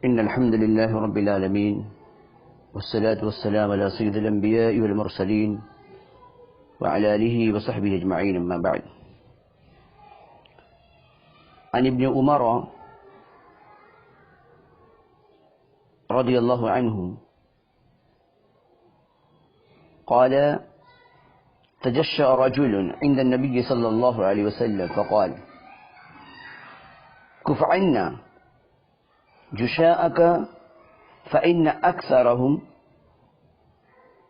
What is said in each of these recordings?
إن الحمد لله رب العالمين والصلاة والسلام على سيد الأنبياء والمرسلين وعلى آله وصحبه أجمعين أما بعد. عن ابن عمر رضي الله عنه قال: تجشأ رجل عند النبي صلى الله عليه وسلم فقال: كف عنا جشاءك فإن أكثرهم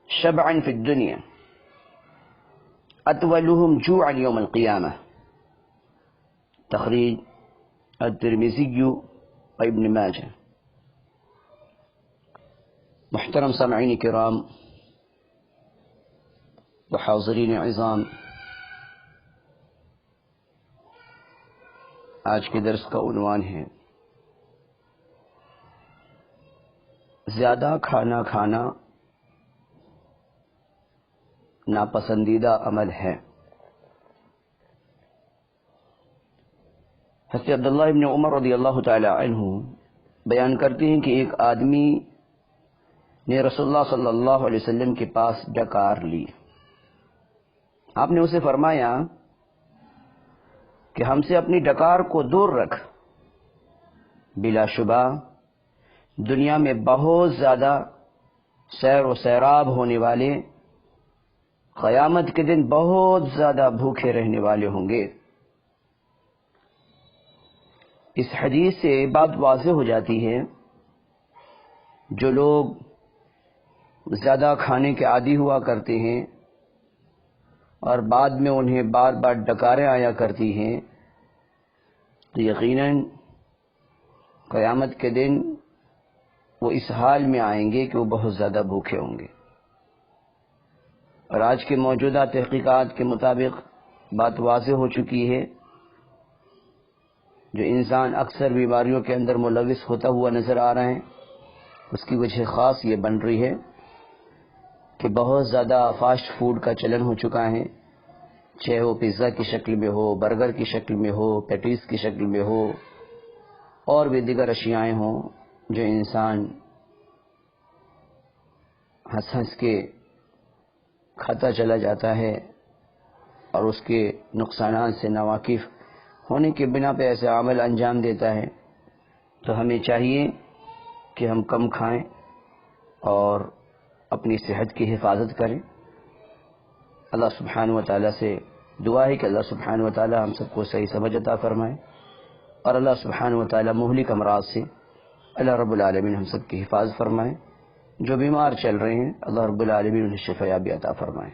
شبعا في الدنيا أطولهم جوعا يوم القيامة. تخريج الترمذي وابن ماجه. محترم سامعین کرام و حاضرین عظام، آج کے درس کا عنوان ہے زیادہ کھانا کھانا ناپسندیدہ عمل ہے۔ حضرت عبداللہ ابن عمر رضی اللہ تعالی عنہ بیان کرتے ہیں کہ ایک آدمی نے رسول اللہ صلی اللہ علیہ وسلم کے پاس ڈکار لی۔ آپ نے اسے فرمایا کہ ہم سے اپنی ڈکار کو دور رکھ، بلا شبہ دنیا میں بہت زیادہ سیر و سیراب ہونے والے قیامت کے دن بہت زیادہ بھوکے رہنے والے ہوں گے۔ اس حدیث سے بات واضح ہو جاتی ہے، جو لوگ زیادہ کھانے کے عادی ہوا کرتے ہیں اور بعد میں انہیں بار بار ڈکاریں آیا کرتی ہیں، تو یقیناً قیامت کے دن وہ اس حال میں آئیں گے کہ وہ بہت زیادہ بھوکے ہوں گے۔ اور آج کے موجودہ تحقیقات کے مطابق بات واضح ہو چکی ہے، جو انسان اکثر بیماریوں کے اندر ملوث ہوتا ہوا نظر آ رہا ہے، اس کی وجہ خاص یہ بن رہی ہے کہ بہت زیادہ فاسٹ فوڈ کا چلن ہو چکا ہے، چاہے وہ پیزا کی شکل میں ہو، برگر کی شکل میں ہو، پیٹیز کی شکل میں ہو، اور بھی دیگر اشیاء ہوں جو انسان ہنس ہنس کے کھاتا چلا جاتا ہے اور اس کے نقصانات سے ناواقف ہونے کے بنا پہ ایسے عمل انجام دیتا ہے۔ تو ہمیں چاہیے کہ ہم کم کھائیں اور اپنی صحت کی حفاظت کریں۔ اللہ سبحانہ و تعالیٰ سے دعا ہے کہ اللہ سبحانہ و تعالیٰ ہم سب کو صحیح سمجھ عطا فرمائے، اور اللہ سبحانہ و تعالیٰ مہلک امراض سے اللہ رب العالمین ہم سب کی حفاظت فرمائے۔ جو بیمار چل رہے ہیں اللہ رب العالمین انہیں شفا یابی عطا فرمائے۔